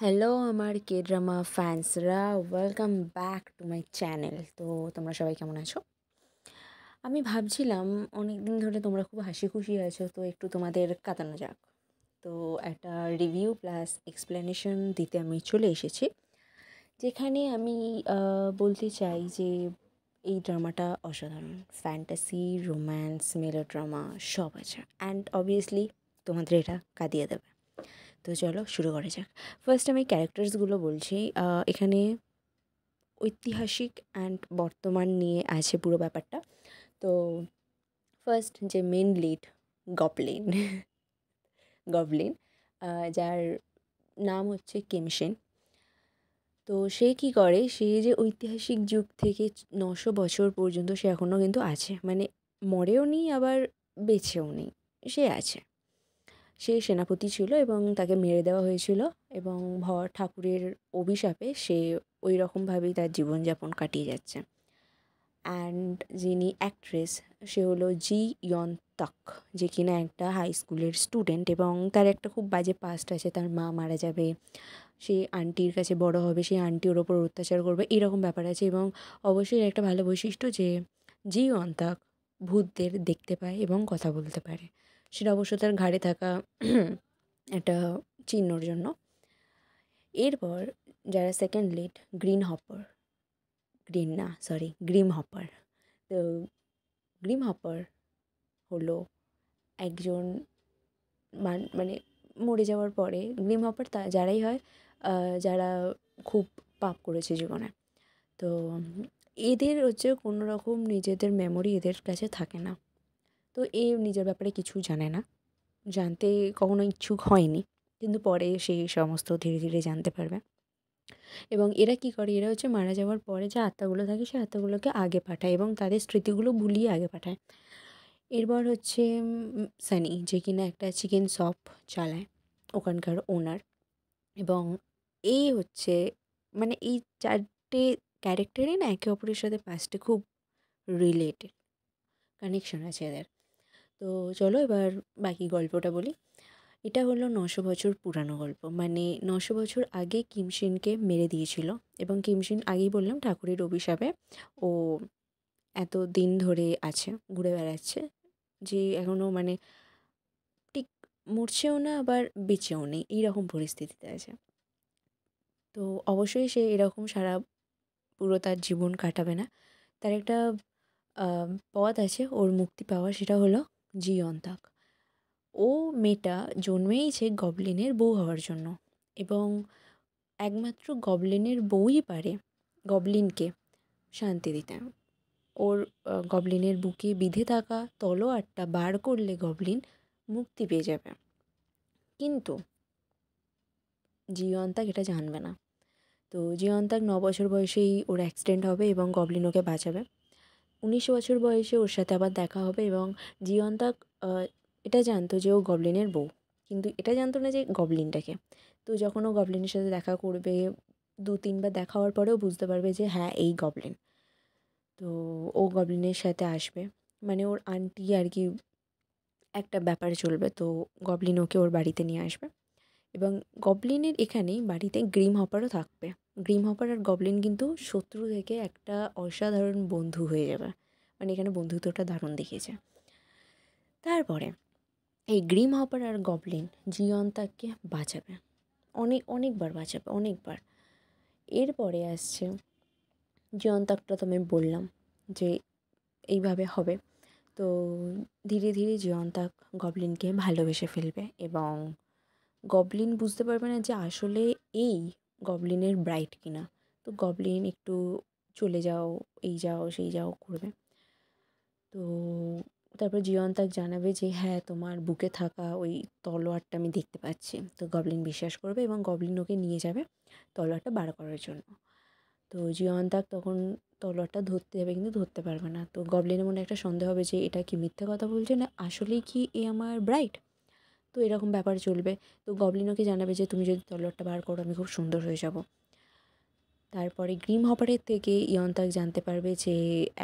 Hello আমার K drama ফ্যান্সরা, welcome back to my channel. তো তোমরা সবাই কেমন আছো? আমি ভাবছিলাম অনেক দিন ধরে তোমরা খুব হাসি খুশি আছো, তো একটু তোমাদের কাটানো যাক। তো একটা রিভিউ প্লাস এক্সপ্লেনেশন দিতে আমি চলে এসেছি, যেখানে আমি বলতে চাই যে এই ড্রামাটা অসাধারণ। ফ্যান্টাসি, রোম্যান্স, মেলোড্রামা সব আছে, অ্যান্ড অবভিয়াসলি তোমাদের এটা কাঁদিয়ে দেবে। তো চলো শুরু করা যাক। ফার্স্ট আমি ক্যারেক্টার্সগুলো বলছি। এখানে ঐতিহাসিক অ্যান্ড বর্তমান নিয়ে আছে পুরো ব্যাপারটা। তো ফার্স্ট যে মেন লিড, গবলিন গবলিন, যার নাম হচ্ছে কিমশিন। তো সে কি করে, সে যে ঐতিহাসিক যুগ থেকে 900 বছর পর্যন্ত সে এখনও কিন্তু আছে, মানে মরেও নি আবার বেঁচেও নেই, সে আছে। সে সেনাপতি ছিল এবং তাকে মেরে দেওয়া হয়েছিল, এবং ভর ঠাকুরের অভিশাপে সে ওই রকমভাবেই তার জীবনযাপন কাটিয়ে যাচ্ছে। অ্যান্ড যিনি অ্যাক্ট্রেস, সে হলো জি ইয়ন তাক, যে কিনা একটা হাই স্কুলের স্টুডেন্ট, এবং তার একটা খুব বাজে পাস্ট আছে। তার মা মারা যাবে, সে আন্টির কাছে বড় হবে, সেই আন্টি ওর ওপর অত্যাচার করবে, এরকম ব্যাপার আছে। এবং অবশ্যই একটা ভালো বৈশিষ্ট্য যে জি ইয়ন তাক ভূতদের দেখতে পায় এবং কথা বলতে পারে। সেটা অবশ্য তার ঘাড়ে থাকা একটা চিহ্নর জন্য। এরপর যারা second lead, green hopper, green না সরি গ্রিম হপার। তো গ্রিম হপার হলো একজন মানে মরে যাওয়ার পরে গ্রিম হপার যারাই হয়, যারা খুব পাপ করেছে জীবনে। তো এদের হচ্ছে কোনো রকম নিজেদের মেমোরি এদের কাছে থাকে না। তো এ নিজের ব্যাপারে কিছু জানে না, জানতে কখনো ইচ্ছুক হয়নি, কিন্তু পরে সে সমস্ত ধীরে ধীরে জানতে পারবে। এবং এরা কী করে, এরা হচ্ছে মারা যাওয়ার পরে যে আত্মাগুলো থাকে সেই আত্মাগুলোকে আগে পাঠায় এবং তাদের স্মৃতিগুলো ভুলিয়ে আগে পাঠায়। এরপর হচ্ছে সানি, যে কিনা একটা চিকেন শপ চালায়, ওখানকার ওনার। এবং এই হচ্ছে মানে এই চারটে ক্যারেক্টারই না একে অপরের সাথে পাস্টে খুব রিলেটেড, কানেকশন আছে এদের। তো চলো এবার বাকি গল্পটা বলি। এটা হলো 900 বছর পুরানো গল্প, মানে 900 বছর আগে কিমশিনকে মেরে দিয়েছিল। এবং কিমশিন আগেই বললাম ঠাকুরের অভিশাপে ও এত দিন ধরে আছে, ঘুরে বেড়াচ্ছে, যে এখনও মানে ঠিক মরছেও না আবার বেঁচেও নেই, এইরকম পরিস্থিতিতে আছে। তো অবশ্যই সে এরকম সারা পুরো তার জীবন কাটাবে না। তার একটা পথ আছে ওর মুক্তি পাওয়ার, সেটা হলো জিয়ন্তাক। ও মেয়েটা জন্মেইছে গবলিনের বউ হওয়ার জন্য, এবং একমাত্র গবলিনের বউই পারে গবলিনকে শান্তি দিতে। ওর গবলিনের বুকে বিঁধে থাকা তলোয়ারটা বার করলে গবলিন মুক্তি পেয়ে যাবে। কিন্তু জিয়ন্তাক এটা জানবে না। তো জিয়ন্তাক 9 বছর বয়সেই ওর অ্যাক্সিডেন্ট হবে এবং গবলিন ওকে বাঁচাবে। 19 বছর বয়সে ওর সাথে আবার দেখা হবে, এবং জিয়ন্তাক এটা জানতো যে ও গবলিনের বউ, কিন্তু এটা জানতো না যে গবলিনটাকে। তো যখন ও গবলিনের সাথে দেখা করবে, 2-3 বার দেখা হওয়ার পরেও বুঝতে পারবে যে হ্যাঁ এই গবলিন। তো ও গবলিনের সাথে আসবে, মানে ওর আন্টি আর কি একটা ব্যাপারে চলবে। তো গবলিন ওকে ওর বাড়িতে নিয়ে আসবে, এবং গবলিনের এখানেই বাড়িতে গ্রিম হপারও থাকবে। গ্রিম হপার আর গবলিন কিন্তু শত্রু থেকে একটা অসাধারণ বন্ধু হয়ে যাবে, মানে এখানে বন্ধুত্বটা দারুণ দেখিয়েছে। তারপরে এই গ্রিম হপার আর গবলিন জিয়ন্তাককে বাঁচাবে, অনেকবার বাঁচাবে, অনেকবার। এরপরে আসছে জিয়ন্তাকটা, তো আমি বললাম যে এইভাবে হবে। তো ধীরে ধীরে জিয়ন্তাক গবলিনকে ভালোবেসে ফেলবে, এবং গবলিন বুঝতে পারবে না যে আসলে এই গবলিনের ব্রাইট কিনা। তো গবলিন একটু চলে যাও, এই যাও সেই যাও করবে। তো তারপর জিয়ন্তাক জানাবে যে হ্যাঁ তোমার বুকে থাকা ওই তলোয়ারটা আমি দেখতে পাচ্ছি। তো গবলিন বিশ্বাস করবে এবং গবলিন ওকে নিয়ে যাবে তলোয়ারটা বার করার জন্য। তো জিয়ন্তাক তখন তলোয়ারটা ধরতে যাবে, কিন্তু ধরতে পারবে না। তো গবলিনের মনে একটা সন্দেহ হবে যে এটা কি মিথ্যে কথা বলছে, না আসলেই কি এ আমার ব্রাইট। তো এরকম ব্যাপার চলবে। তো গবলিন ওকে জানাবে যে তুমি যদি তলোয়ারটা বার করো আমি খুব সুন্দর হয়ে যাব। তারপরে গ্রিম হপারের থেকে ইয়ন্তাক জানতে পারবে যে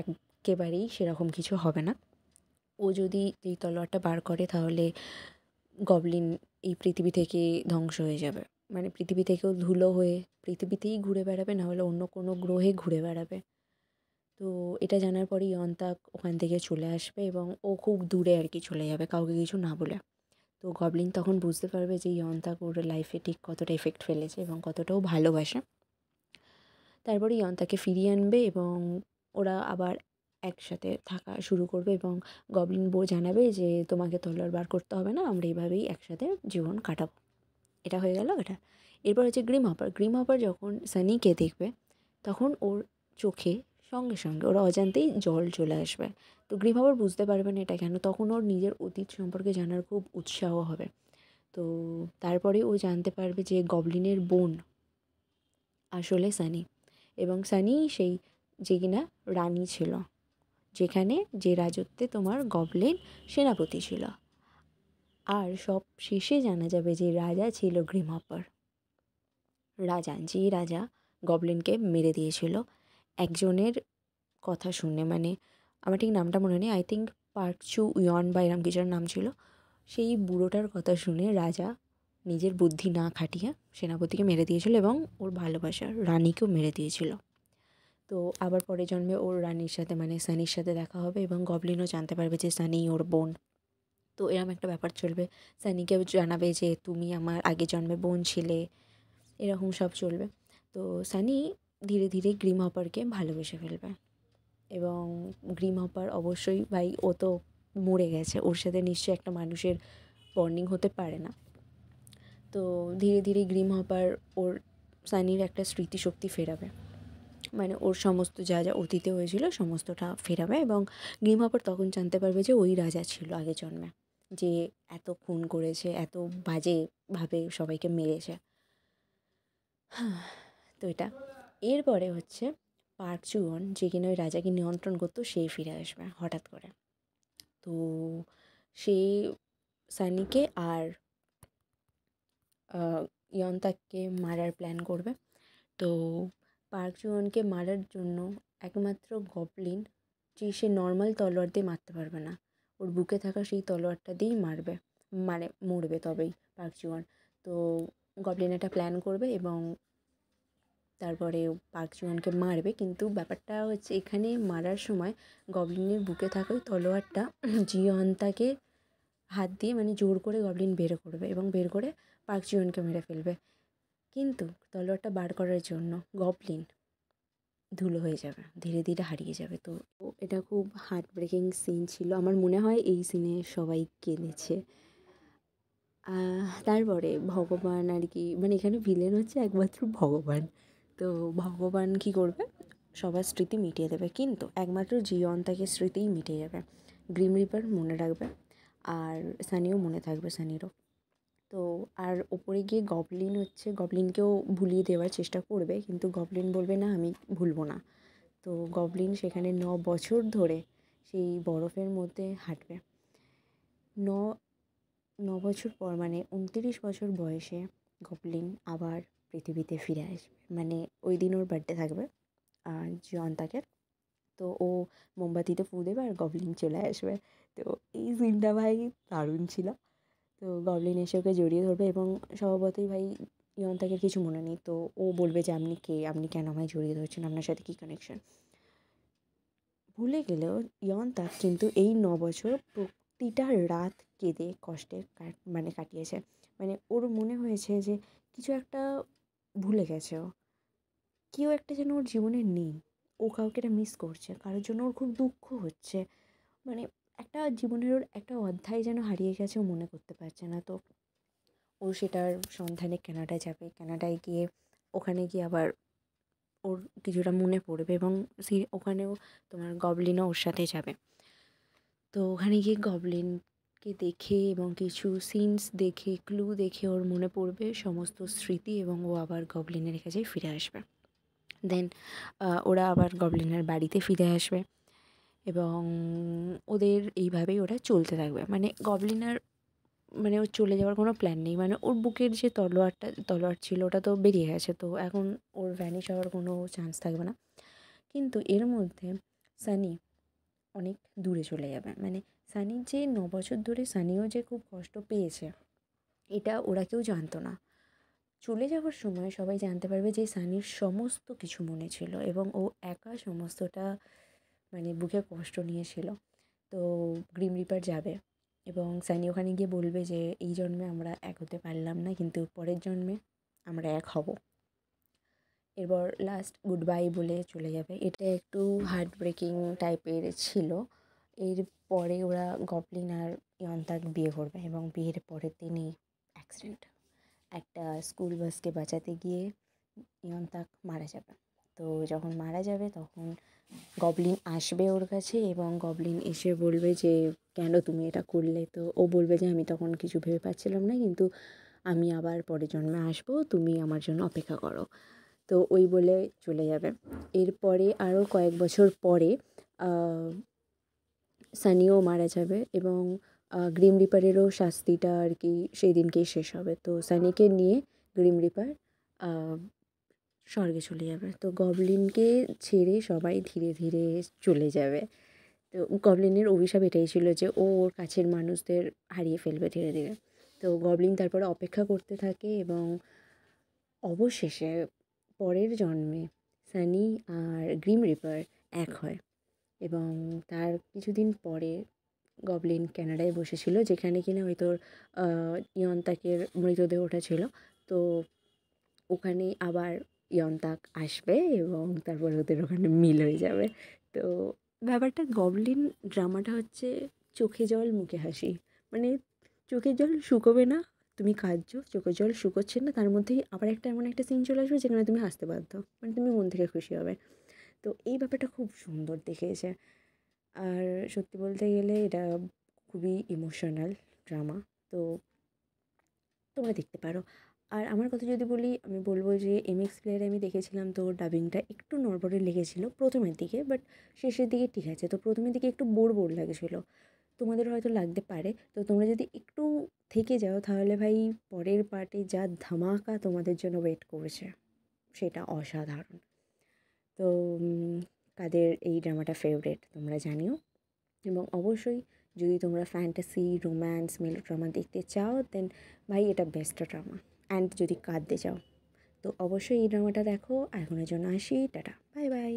একেবারেই সেরকম কিছু হবে না। ও যদি এই তলোয়ারটা বার করে তাহলে গবলিন এই পৃথিবী থেকে ধ্বংস হয়ে যাবে। মানে পৃথিবী থেকেও ধুলো হয়ে পৃথিবীতেই ঘুরে বেড়াবে, না হলে অন্য কোনো গ্রহে ঘুরে বেড়াবে। তো এটা জানার পরেই ইয়ন্তাক ওখান থেকে চলে আসবে এবং ও খুব দূরে আর কি চলে যাবে, কাউকে কিছু না বলে। তো গবলিন তখন বুঝতে পারবে যে ইয়ন্তাক ওর লাইফে ঠিক কতটা এফেক্ট ফেলেছে এবং কতটাও ভালোবাসে। তারপরে ইয়ন্তাকে ফিরিয়ে আনবে এবং ওরা আবার একসাথে থাকা শুরু করবে এবং গবলিন জানাবে যে তোমাকে তলোয়ার বার করতে হবে না, আমরা এইভাবেই একসাথে জীবন কাটাবো। এটা হয়ে গেল এটা। এরপর হচ্ছে গ্রিম হপার। গ্রিম হপার যখন সানিকে দেখবে তখন ওর চোখে সঙ্গে সঙ্গে ওরা অজান্তেই জল চলে আসবে। তো গ্রিম হপার বুঝতে পারবে না এটা কেন, তখন ওর নিজের অতীত সম্পর্কে জানার খুব উৎসাহ হবে। তো তারপরে ও জানতে পারবে যে গবলিনের বোন আসলে সানি, এবং সানি সেই যে কিনা রানী ছিল, যেখানে যে রাজত্বে তোমার গবলিন সেনাপতি ছিল। আর সব শেষে জানা যাবে যে রাজা ছিল গ্রিম হপার। রাজা, যে রাজা গবলিনকে মেরে দিয়েছিল একজনের কথা শুনে, মানে আমার ঠিক নামটা মনে নেই, আই থিঙ্ক পার্ক চু ইয়ন বা এরম কিছুর নাম ছিল। সেই বুড়োটার কথা শুনে রাজা নিজের বুদ্ধি না খাটিয়ে সেনাপতিকে মেরে দিয়েছিল এবং ওর ভালোবাসার রানীকেও মেরে দিয়েছিল। তো আবার পরের জন্মে ওর রানীর সাথে মানে সানির সাথে দেখা হবে এবং গবলিনও জানতে পারবে যে সানি ওর বোন। তো এরম একটা ব্যাপার চলবে। সানিকেও জানাবে যে তুমি আমার আগের জন্মে বোন ছিলে, এরকম সব চলবে। তো সানি ধীরে ধীরে গ্রিম হপারকে ভালোবেসে ফেলবে এবং গ্রিম হপার অবশ্যই ভাই ও তো মরে গেছে, ওর সাথে নিশ্চয়ই একটা মানুষের বন্ডিং হতে পারে না। তো ধীরে ধীরে গ্রিম হপার ওর সানির একটা স্মৃতিশক্তি ফেরাবে, মানে ওর সমস্ত যা যা অতীতে হয়েছিল সমস্তটা ফেরাবে এবং গ্রিম হপার তখন জানতে পারবে যে ওই রাজা ছিল আগের জন্মে, যে এত খুন করেছে, এত বাজেভাবে সবাইকে মেরেছে। তো এটা। এরপরে হচ্ছে পার্ক চুয়ন, যে কিনা ওই রাজাকে নিয়ন্ত্রণ করতো, সে ফিরে আসবে হঠাৎ করে। তো সে সানিকে আর ইয়ন্তাককে মারার প্ল্যান করবে। তো পার্ক চুয়নকে মারার জন্য একমাত্র গবলিন, যে সে নর্মাল তলোয়ার দিয়ে মারতে পারবে না, ওর বুকে থাকা সেই তলোয়ারটা দিয়েই মারবে, মানে মরবে তবেই পার্ক চুয়ন। তো গবলিন একটা প্ল্যান করবে এবং তারপরে পার্ক চুয়ানকে মারবে, কিন্তু ব্যাপারটা হচ্ছে এখানে মারার সময় গবলিনের বুকে থাকা ওই তলোয়ারটা জিয়ন্তাকে হাত দিয়ে মানে জোর করে গবলিন বের করবে এবং বের করে পার্ক চুয়ানকে মেরে ফেলবে। কিন্তু তলোয়ারটা বার করার জন্য গবলিন ধুলো হয়ে যাবে, ধীরে ধীরে হারিয়ে যাবে। তো এটা খুব হার্ট ব্রেকিং সিন ছিল, আমার মনে হয় এই সিনে সবাই কেঁদেছে। তারপরে ভগবান আর কি, মানে এখানে ভিলেন হচ্ছে একমাত্র ভগবান। তো ভগবান কী করবে, সবার স্মৃতি মিটিয়ে দেবে, কিন্তু একমাত্র জিয়ন্তাকে স্মৃতিই মিটিয়ে যাবে। গ্রিম রিপার মনে রাখবে আর সানিও মনে থাকবে, সানিরও। তো আর ওপরে গিয়ে গবলিন হচ্ছে গবলিনকেও ভুলিয়ে দেওয়ার চেষ্টা করবে, কিন্তু গবলিন বলবে না আমি ভুলবো না। তো গবলিন সেখানে 9 বছর ধরে সেই বরফের মধ্যে হাঁটবে। ন 9 বছর পর মানে 29 বছর বয়সে গবলিন আবার পৃথিবীতে ফিরে আসবে, মানে ওই দিন ওর বার্থডে থাকবে জিয়ন্তাকের। তো ও মোমবাতিতে ফু দেবে আর গবলিন চলে আসবে। তো এই সিনটা ভাই দারুণ ছিল। তো গবলিন এসে ওকে জড়িয়ে ধরবে এবং স্বভাবতই ভাই ইয়ন্তাকের কিছু মনে নেই। তো ও বলবে যে আপনি কে, আপনি কেন আমায় জড়িয়ে ধরছেন, আপনার সাথে কী কানেকশন। ভুলে গেলেও ইয়ন্তাক কিন্তু এই 9 বছর প্রতিটা রাত কেঁদে কষ্টে মানে কাটিয়েছে। মানে ওর মনে হয়েছে যে কিছু একটা ভুলে গেছে ও, কেউ একটা যেন ওর জীবনে নেই, ও কাউকে একটা মিস করছে, কারোর জন্য ওর খুব দুঃখ হচ্ছে, মানে একটা জীবনের ওর একটা অধ্যায় যেন হারিয়ে গেছে, ও মনে করতে পারছে না। তো ও সেটার সন্ধানে কানাডায় যাবে, কানাডায় গিয়ে ওখানে গিয়ে আবার ওর কিছুটা মনে পড়বে এবং ওখানেও তোমার গবলিনও ওর সাথে যাবে। তো ওখানে গিয়ে গবলিনকে দেখে এবং কিছু সিনস দেখে, ক্লু দেখে ওর মনে পড়বে সমস্ত স্মৃতি এবং ও আবার গবলিনের কাছে ফিরে আসবে। দেন ওরা আবার গবলিনের বাড়িতে ফিরে আসবে এবং ওদের এইভাবেই ওরা চলতে থাকবে। মানে গবলিন আর মানে ওর চলে যাওয়ার কোনো প্ল্যান নেই, মানে ওর বুকের যে তলোয়ার ছিল ওটা তো বেরিয়ে গেছে, তো এখন ওর ভ্যানিশ হওয়ার কোনো চান্স থাকবে না। কিন্তু এর মধ্যে সানি অনেক দূরে চলে যাবে, মানে সানির যে 9 বছর ধরে সানিও যে খুব কষ্ট পেয়েছে এটা ওরা কেউ জানতো না। চলে যাওয়ার সময় সবাই জানতে পারবে যে সানির সমস্ত কিছু মনে ছিল এবং ও একা সমস্তটা মানে বুকে কষ্ট নিয়েছিল। তো গ্রিম রিপার যাবে এবং সানি ওখানে গিয়ে বলবে যে এই জন্মে আমরা এক হতে পারলাম না, কিন্তু পরের জন্মে আমরা এক হব। এরপর লাস্ট গুড বাই বলে চলে যাবে। এটা একটু হার্ট ব্রেকিং টাইপের ছিল। এরপরে ওরা গবলিন আর ইয়ন্তাক বিয়ে করবে এবং বিয়ের পরের দিনই অ্যাক্সিডেন্ট। একটা স্কুল বাসকে বাঁচাতে গিয়ে ইয়ন্তাক মারা যাবে। তো যখন মারা যাবে তখন গবলিন আসবে ওর কাছে এবং গবলিন এসে বলবে যে কেন তুমি এটা করলে। তো ও বলবে যে আমি তখন কিছু ভেবে পাচ্ছিলাম না, কিন্তু আমি আবার পরের জন্মে আসবো, তুমি আমার জন্য অপেক্ষা করো। তো ওই বলে চলে যাবে। এরপরে আরও কয়েক বছর পরে সানিও মারা যাবে এবং গ্রিম রিপারেরও শাস্তিটা আর কি সেই দিনকেই শেষ হবে। তো সানিকে নিয়ে গ্রিম রিপার স্বর্গে চলে যাবে। তো গবলিনকে ছেড়ে সবাই ধীরে ধীরে চলে যাবে। তো গবলিনের অভিশাপ এটাই ছিল যে ও ওর কাছের মানুষদের হারিয়ে ফেলবে ধীরে ধীরে। তো গবলিন তারপরে অপেক্ষা করতে থাকে এবং অবশেষে পরের জন্মে সানি আর গ্রিম রিপার এক হয় এবং তার কিছুদিন পরে গবলিন কানাডায় বসেছিল, যেখানে কিনা ওই তোর ইয়ন্তাকের মৃতদেহটা ছিল। তো ওখানেই আবার ইয়ন্তাক আসবে এবং তারপর ওদের ওখানে মিল হয়ে যাবে। তো ব্যাপারটা গবলিন ড্রামাটা হচ্ছে চোখে জল মুখে হাসি। মানে চোখের জল শুকোবে না, তুমি কাঁদছো, চোখের জল শুকোচ্ছে না, তার মধ্যেই আবার একটা এমন একটা সিন চলে আসবে যেখানে তুমি হাসতে বাধ্য, মানে তুমি মন থেকে খুশি হবে। তো এই ব্যাপারটা খুব সুন্দর দেখিয়েছে। আর সত্যি বলতে গেলে এটা খুবই ইমোশনাল ড্রামা। তো তোমরা দেখতে পারো। আর আমার কথা যদি বলি, আমি বলব যে এমএক্স প্লেয়ারে আমি দেখেছিলাম, তো ডাবিংটা একটু নড়বড়ে লেগেছিলো প্রথমের দিকে, বাট শেষের দিকে ঠিক আছে। তো প্রথমের দিকে একটু বোর বোর লাগছিলো, তোমাদের হয়তো লাগতে পারে। তো তোমরা যদি একটু থেকে যাও তাহলে ভাই পরের পার্টে যা ধামাকা তোমাদের জন্য ওয়েট করছে সেটা অসাধারণ। তো কাদের এই ড্রামাটা ফেভারিট তোমরা জানিও। এবং অবশ্যই যদি তোমরা ফ্যান্টাসি, রোম্যান্স, মেলোড্রামা দেখতে চাও দেন ভাই এটা বেস্ট ড্রামা। অ্যান্ড যদি কাঁদতে চাও তো অবশ্যই এই ড্রামাটা দেখো। এখনের জন্য আসি, টাটা, বাই বাই।